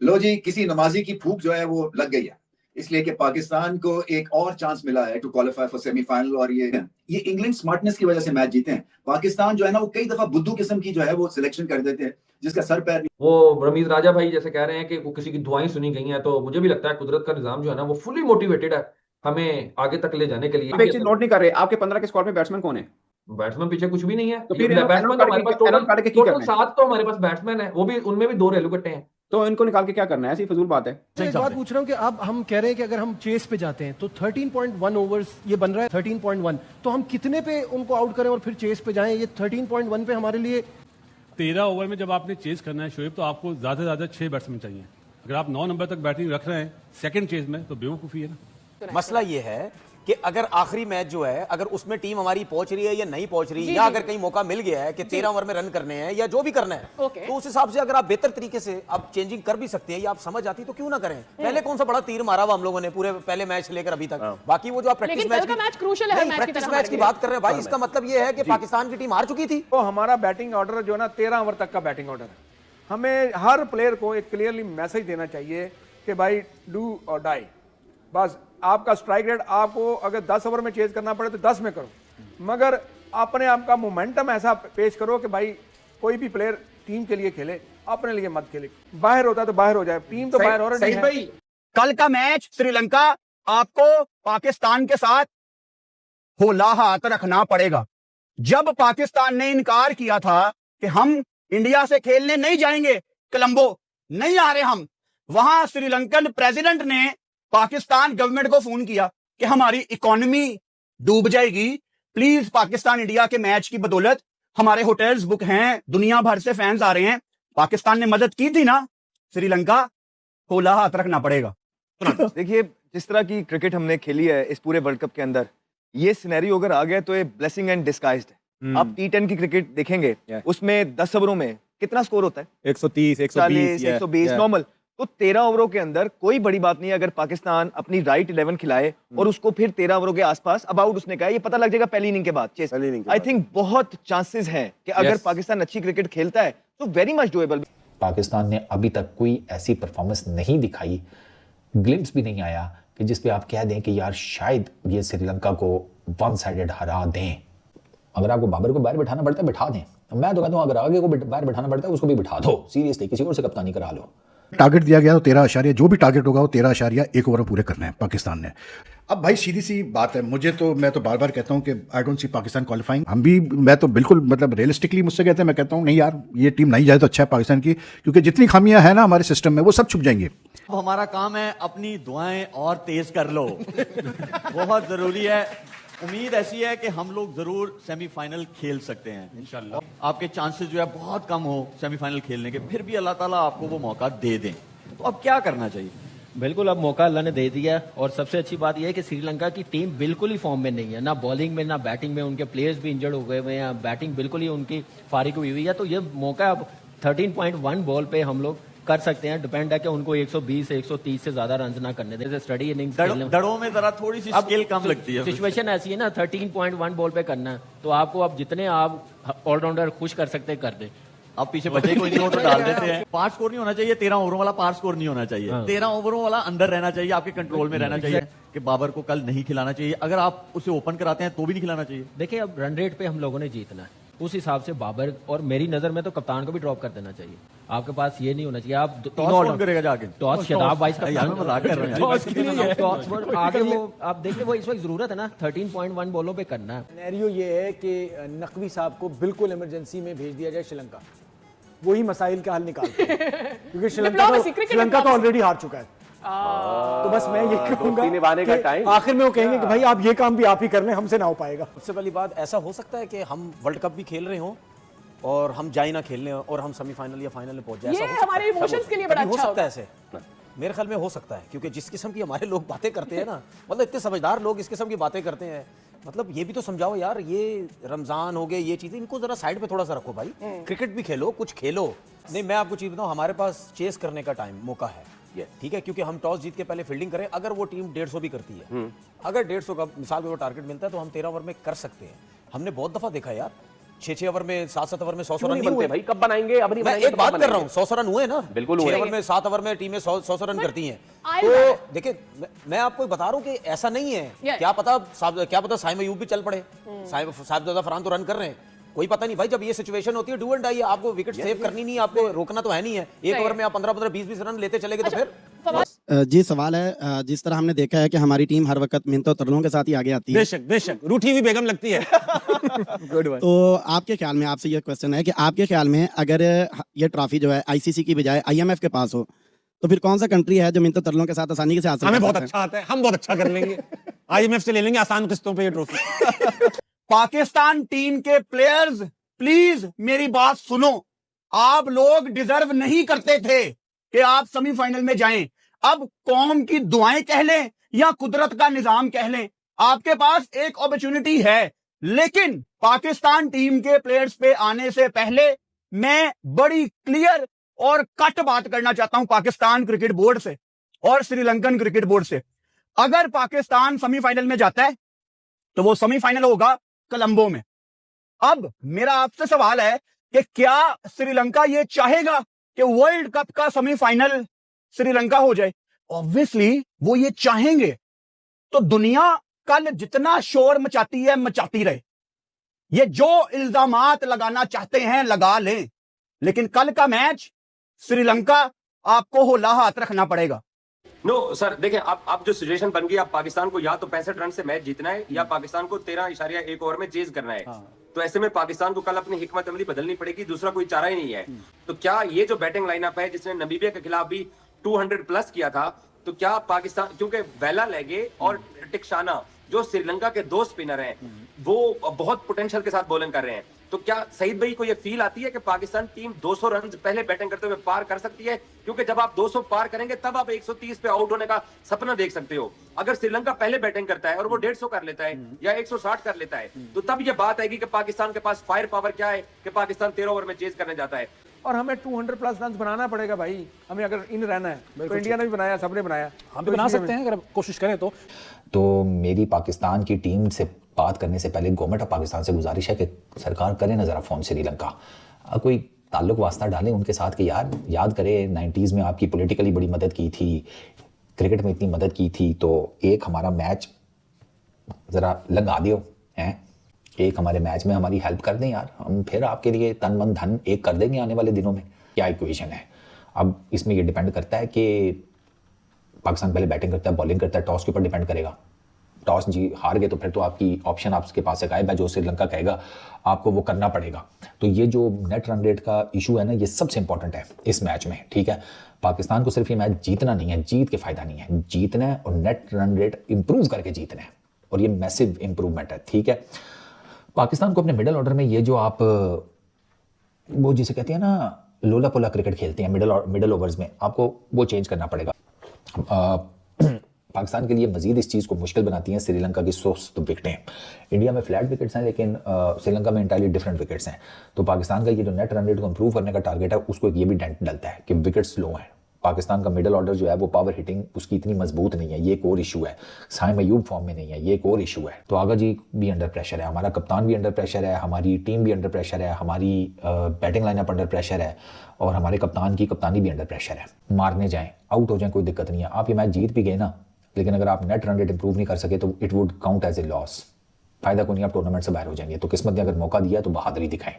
लो जी, किसी नमाजी की भूख जो है वो लग गई है, इसलिए कि पाकिस्तान को एक और चांस मिला है टू क्वालिफाई फॉर सेमीफाइनल। और ये इंग्लैंड स्मार्टनेस की वजह से मैच जीते हैं। पाकिस्तान जो है ना वो कई दफा बुद्धू किस्म की जो है वो सिलेक्शन कर देते हैं जिसका सर पैर नहीं। वो रमीज राजा भाई जैसे कह रहे हैं कि वो किसी की दुआएं सुनी गई हैं, तो मुझे भी लगता है कुदरत का निजाम जो है ना वो फुली मोटिवेटेड है हमें आगे तक ले जाने के लिए। आप एक चीज नोट नहीं कर रहे, आपके 15 के स्क्वाड में बैट्समैन कौन है? बैट्समैन पीछे कुछ भी नहीं है। तो फिर बैट्समैन तो हमारे पास एनोट काट के की टोटल करना है? 7 तो हमारे पास बैट्समैन है, वो भी उनमें भी 2 रेलू कट्टे हैं। तो इनको निकाल के क्या करना है? ऐसी फजूल बात है। एक बात पूछ रहा हूँ कि अब हम कह रहे हैं कि अगर हम चेस पे जाते हैं तो 13.1 ओवर्स ये बन रहा है 13.1, तो हम कितने पे उनको आउट करें और फिर चेस पे जाएं? ये 13.1 पे हमारे लिए 13 ओवर में जब आपने चेज करना है शोएब, तो आपको ज्यादा से ज्यादा 6 बैट्समैन चाहिए। अगर आप 9 नंबर तक बैटिंग रख रहे हैं सेकंड चेज में, तो बेवकूफी है ना। मसला ये है कि अगर आखिरी मैच जो है, अगर उसमें टीम हमारी पहुंच रही है या नहीं पहुंच रही, या अगर कहीं मौका मिल गया है कि 13 ओवर में रन करने हैं या जो भी करना है, तो उस हिसाब से अगर आप बेहतर तरीके से आप चेंजिंग कर भी सकते हैं या आप समझ आती तो क्यों ना करें। पहले कौन सा बड़ा तीर मारा हुआ हम लोगों ने पूरे पहले मैच से लेकर अभी तक। बाकी वो जो आप प्रैक्टिस मैच की बात कर रहे हैं भाई, इसका मतलब ये है कि पाकिस्तान की टीम हार चुकी थी। तो हमारा बैटिंग ऑर्डर जो है ना 13 ओवर तक का बैटिंग ऑर्डर है। हमें हर प्लेयर को एक क्लियरली मैसेज देना चाहिए कि भाई डू और डाई। बस आपका स्ट्राइक रेट आपको अगर 10 ओवर में चेज करना पड़े तो 10 में करो, मगर अपने आप का मोमेंटम ऐसा पेश करो कि भाई कोई भी प्लेयर टीम के लिए खेले, अपने लिए मत खेले। बाहर होता है तो बाहर हो जाए, टीम तो बाहर ऑलरेडी है। भाई कल का मैच श्रीलंका आपको पाकिस्तान के साथ होला हाथ रखना पड़ेगा। जब पाकिस्तान ने इनकार किया था कि हम इंडिया से खेलने नहीं जाएंगे, कोलंबो नहीं आ रहे हम, वहां श्रीलंकन प्रेसिडेंट ने पाकिस्तान गवर्नमेंट को फोन किया कि हमारी इकोनॉमी डूब जाएगी, प्लीज पाकिस्तान इंडिया के मैच की बदौलत हमारे होटल्स बुक हैं, दुनिया भर से फैंस आ रहे हैं। पाकिस्तान ने मदद की थी ना, श्रीलंका होला हाथ रखना पड़ेगा। देखिए जिस तरह की क्रिकेट हमने खेली है इस पूरे वर्ल्ड कप के अंदर, ये सिनेरियो अगर आ गया तो ये ब्लेसिंग एंड डिस्गाइज्ड है। आप T10 की क्रिकेट देखेंगे, उसमें 10 ओवरों में कितना स्कोर होता है? 130, 120, 120 नॉर्मल। तो 13 ओवरों के अंदर कोई बड़ी बात नहीं है अगर पाकिस्तान अपनी राइट 11 खिलाए और उसको फिर 13 ओवरों के आसपास अबाउट उसने कहा, ये पता लग जाएगा पहली इनिंग के बाद। आई थिंक बहुत चांसेस हैं कि अगर पाकिस्तान अच्छी क्रिकेट खेलता है तो वेरी मच डूएबल। पाकिस्तान ने अभी तक कोई ऐसी परफॉर्मेंस नहीं दिखाई, ग्लिम्स भी नहीं आया कि जिस पे आप कह दें कि यार शायद ये श्रीलंका को वन साइडेड हरा दें। अगर आपको बाबर को बाहर बिठाना पड़ता है बिठा दें, मैं तो कहता हूँ अगर आगे को बाहर बिठाना पड़ता है उसको भी बिठा दो, सीरियसली किसी और से कप्तानी करा लो। टारगेट दिया गया तो 13 जो भी टारगेट होगा वो 13 ओवर पूरे करने हैं पाकिस्तान ने। अब भाई सीधी सी बात है, मैं तो बार बार कहता हूं कि I don't see Pakistan qualifying. मैं तो बिल्कुल मतलब रियलिस्टिकली मुझसे कहते हैं, मैं कहता हूं नहीं यार ये टीम नहीं जाए तो अच्छा है पाकिस्तान की, क्योंकि जितनी खामियां हैं ना हमारे सिस्टम में वो सब छुप जाएंगी। अब हमारा काम है अपनी दुआएं और तेज कर लो बहुत जरूरी है। उम्मीद ऐसी है कि हम लोग जरूर सेमीफाइनल खेल सकते हैं इंशाल्लाह। आपके चांसेस जो है बहुत कम हो सेमीफाइनल खेलने के, फिर भी अल्लाह ताला आपको वो मौका दे दें। तो अब क्या करना चाहिए? बिल्कुल अब मौका अल्लाह ने दे दिया, और सबसे अच्छी बात यह है कि श्रीलंका की टीम बिल्कुल ही फॉर्म में नहीं है, ना बॉलिंग में ना बैटिंग में। उनके प्लेयर्स भी इंजर्ड हो गए हुए हैं, बैटिंग बिल्कुल ही उनकी फारिग हुई हुई है। तो ये मौका अब 13.1 बॉल पे हम लोग कर सकते हैं। डिपेंड है कि उनको 120 से 130 से ज्यादा रन ना करने दें। स्टडी इनिंग्स दड़ों में जरा थोड़ी सी स्किल कम लगती है। सिचुएशन ऐसी है ना, 13.1 बॉल पे करना है, तो आपको अब जितने आप ऑलराउंडर खुश कर सकते हैं कर दें। अब पीछे बचे को इनको तो डाल देते हैं। पार स्कोर नहीं होना चाहिए, 13 ओवरों वाला पार स्कोर नहीं होना चाहिए। 13 ओवरों वाला अंदर रहना चाहिए, आपके कंट्रोल में रहना चाहिए कि बाबर को कल नहीं खिलाना चाहिए। अगर आप उसे ओपन कराते हैं तो भी नहीं खिलाना चाहिए। देखिए अब रन रेट पे हम लोगों ने जीतना है, उस हिसाब से बाबर और मेरी नजर में तो कप्तान को भी ड्रॉप कर देना चाहिए। आपके पास ये नहीं होना चाहिए आप टॉस करेगा जाके, टॉस शदाब भाई कर रहे हैं टॉस आगे वो आप देखिए वो इस वक्त जरूरत है ना 13.1 बॉलों पे करना है। सिनेरियो ये है कि नकवी साहब को बिल्कुल इमरजेंसी में भेज दिया जाए श्रीलंका, वही मसाइल का हल निकालते हैं क्योंकि श्रीलंका तो ऑलरेडी हार चुका है। तो बस मैं ये कहूंगा कि आखिर में वो कहेंगे कि भाई आप ये काम भी आप ही कर लें, हमसे ना हो पाएगा। सबसे पहली बात, ऐसा हो सकता है कि हम वर्ल्ड कप भी खेल रहे हों और हम जाए ना खेलने और हम सेमीफाइनल या फाइनल में पहुंच जाए। ये हमारे इमोशंस के लिए बड़ा अच्छा होता है। ऐसे मेरे ख्याल में हो सकता है, क्योंकि जिस किस्म की हमारे लोग बातें करते हैं ना, मतलब इतने समझदार लोग इस किस्म की बातें करते हैं, मतलब ये भी तो समझाओ यार, ये रमजान हो गए, ये चीजें इनको जरा साइड पे थोड़ा सा रखो भाई। क्रिकेट भी खेलो, कुछ खेलो। नहीं, मैं आपको चीज बताऊं, हमारे पास चेस करने का टाइम मौका है, ठीक है, क्योंकि हम टॉस जीत के पहले फील्डिंग करें। अगर वो टीम 150 भी करती है, अगर 150 का मिसाल में वो टारगेट मिलता है तो हम 13 ओवर में कर सकते हैं। हमने बहुत दफा देखा यार 6 ओवर में 7 ओवर में 100 रन नहीं नहीं बनते हुए भाई, कब बनाएंगे? अब नहीं मैं बनाएंगे, एक कब बात कर बनाएंगे? रहा हूँ, 100 रन हुए ना, बिल्कुल 6 हुए। ओवर में 7 ओवर में टीमें 100 रन करती हैं। I'll तो देखिए मैं आपको बता रहा हूँ कि ऐसा नहीं है। Yeah. क्या पता साइम अयूब भी चल पड़े, साहिबजादा फरहान तो रन कर रहे हैं, कोई पता नहीं भाई। जब ये सिचुएशन होती है डू एंड डाई, आपको विकेट सेव करनी नहीं, आपको रोकना तो है नहीं है। एक ओवर में आप 15-15 20-20 रन लेते चले गए तो फिर जी सवाल है, जिस तरह हमने देखा है कि हमारी टीम हर वक्त मिन्नतों तरलों के साथ ही आगे आती है। बेशक रूठी हुई बेगम लगती है। Good one. तो आपके ख्याल में, आपसे ये क्वेश्चन है कि आपके ख्याल में अगर ये ट्रॉफी जो है आईसीसी की बजाय आईएमएफ के पास हो, तो फिर कौन सा कंट्री है जो मिन्नतों तरलों के साथ आसानी से हासिल हमें कर बहुत सकता है? अच्छा आता है, हम बहुत अच्छा कर लेंगे। आईएमएफ से ले लेंगे आसान किस्तों पे ये ट्रॉफी। पाकिस्तान टीम के प्लेयर्स प्लीज मेरी बात सुनो। आप लोग डिजर्व नहीं करते थे कि आप सेमीफाइनल में जाएं। अब कौम की दुआएं कह लें या कुदरत का निजाम कह लें, आपके पास एक अपॉर्चुनिटी है। लेकिन पाकिस्तान टीम के प्लेयर्स पे आने से पहले मैं बड़ी क्लियर और कट बात करना चाहता हूं पाकिस्तान क्रिकेट बोर्ड से और श्रीलंकन क्रिकेट बोर्ड से। अगर पाकिस्तान सेमीफाइनल में जाता है तो वो सेमीफाइनल होगा कोलंबो में। अब मेरा आपसे सवाल है कि क्या श्रीलंका ये चाहेगा कि वर्ल्ड कप का सेमीफाइनल श्रीलंका हो जाए? ऑब्वियसली वो ये चाहेंगे। तो दुनिया कल जितना शोर मचाती है मचाती रहे, ये जो इल्जामात लगाना चाहते हैं लगा लें, लेकिन कल का मैच श्रीलंका आपको होला हाथ रखना पड़ेगा। नो सर देखिए, आप जो सिचुएशन बन गई, आप पाकिस्तान को या तो 65 रन से मैच जीतना है या पाकिस्तान को 13.1 ओवर में चेज करना है। तो ऐसे में पाकिस्तान को कल अपनी हिकमत अमली बदलनी पड़ेगी, दूसरा कोई चारा ही नहीं है। तो क्या ये जो बैटिंग लाइनअप है जिसने नमीबिया के खिलाफ भी 200 प्लस किया था, तो क्या पाकिस्तान, क्योंकि वेला लेगे और टिक्शाना जो श्रीलंका के 2 स्पिनर हैं, वो बहुत पोटेंशियल के साथ बॉलिंग कर रहे हैं, तो क्या सईद भाई को ये फील आती है कि पाकिस्तान टीम 200 रन पहले बैटिंग करते हुए पार कर सकती है? क्योंकि जब आप 200 पार करेंगे तब आप 130 पे आउट होने का सपना देख सकते हो। अगर श्रीलंका पहले बैटिंग करता है और वो 150 कर लेता है या 160 कर लेता है, तो तब ये बात आएगी कि पाकिस्तान के पास फायर पावर क्या है कि पाकिस्तान 13 ओवर में चेज करने जाता है। और हमें 200 प्लस रन बनाना पड़ेगा भाई, हमें अगर इन रहना है। तो इंडिया ने भी बनाया, सबने बनाया, हम भी बना सकते हैं अगर कोशिश करें तो मेरी पाकिस्तान की टीम से बात करने से पहले गवर्नमेंट ऑफ पाकिस्तान से गुजारिश है कि सरकार करे ना जरा फोन श्रीलंका, कोई ताल्लुक वास्ता डालें उनके साथ कि यार याद करें 90s में आपकी पॉलिटिकली बड़ी मदद की थी, क्रिकेट में इतनी मदद की थी, तो एक हमारा मैच जरा लगा दियो हैं, एक हमारे मैच में हमारी हेल्प कर दें यार, हम फिर आपके लिए तन मन धन एक कर देंगे आने वाले दिनों में। क्या इक्वेशन है? अब इसमें ये डिपेंड करता है कि पाकिस्तान पहले बैटिंग करता है बॉलिंग करता है, टॉस के ऊपर डिपेंड करेगा। टॉस जी हार गए तो फिर तो आपकी ऑप्शन आपके पास है गायब है, जो श्रीलंका कहेगा आपको वो करना पड़ेगा। तो ये जो नेट रन रेट का इशू है ना, ये सबसे इंपॉर्टेंट है इस मैच में, ठीक है। पाकिस्तान को सिर्फ ये मैच जीतना नहीं है, जीत के फायदा नहीं है, जीतना है और नेट रन रेट इंप्रूव करके जीतना है, और ये मैसिव इंप्रूवमेंट है, ठीक है। पाकिस्तान को अपने मिडिल ऑर्डर में ये जो आप वो जिसे कहते हैं ना लोला पोला क्रिकेट खेलते हैं मिडिल ओवर्स में, आपको वो चेंज करना पड़ेगा। पाकिस्तान के लिए मजीद इस चीज़ को मुश्किल बनाती हैं श्रीलंका की सुस्त विकेटें। इंडिया में फ्लैट विकेट्स हैं लेकिन श्रीलंका में इंटायरली डिफरेंट विकेट्स हैं। तो पाकिस्तान का ये जो नेट रन रेट को इंप्रूव करने का टारगेट है, उसको ये भी डेंट डलता है कि विकेट्स लो हैं। पाकिस्तान का मिडिल ऑर्डर जो है वो पावर हिटिंग उसकी इतनी मजबूत नहीं है, ये एक और इशू है। साइम अयूब फॉर्म में नहीं है, ये एक और इशू है। तो आगा जी भी अंडर प्रेशर है, हमारा कप्तान भी अंडर प्रेशर है, हमारी टीम भी अंडर प्रेशर है, हमारी बैटिंग लाइनअप अंडर प्रेशर है, और हमारे कप्तान की कप्तानी भी अंडर प्रेशर है। मारने जाएं, आउट हो जाएं, कोई दिक्कत नहीं है। आप ये मैच जीत भी गए ना, लेकिन अगर आप नेट रन रेट इंप्रूव नहीं कर सके तो it would count as a loss. फायदा को नहीं, आप टूर्नामेंट से बाहर हो जाएंगे। तो किस्मत ने अगर मौका दिया तो बहादुरी दिखाएं।